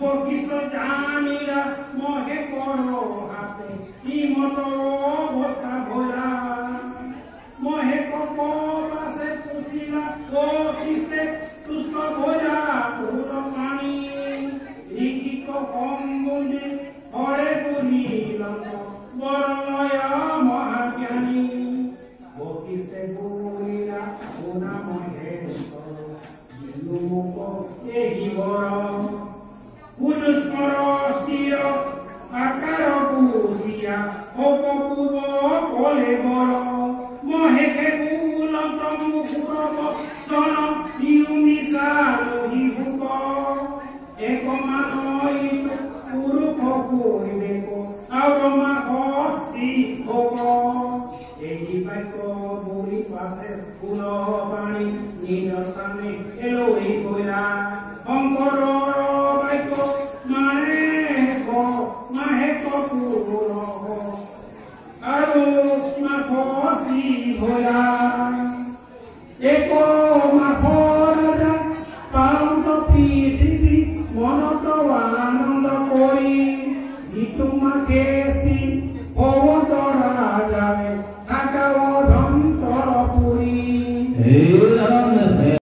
Porque জানিলা মহে করো হাতে ইমত অবস্থা ভোলা মহে কপল আছে পুষিলা ও খ্রিস্তে তুষ্ট ভোলা তোর পানি লিখিত সম্বন্ধে হরে বলিল বরলয়া মহাজ্ঞানী ও খ্রিস্তে বলিলা সোনা মহেশ্বর মুখ এই বর পুনস্মর স্থির আকার পুষিয়া অপপূব বলে বড় মহেকে কুলত মুখুরব সন ইউনিসা লহি ভূপ একমানয়িত পুরুষ কৈবেক আরমা ভক্তি ভোগ এই বাক্য বলি পাশে ফুল পাণি নিজ স্থানে এলোই কইলা শঙ্কৰৰ বাক্য মানে মাহে কপুৰ আৰু মাখি ভোলা এক মাখৰ পান্ত পৃথিৱী মন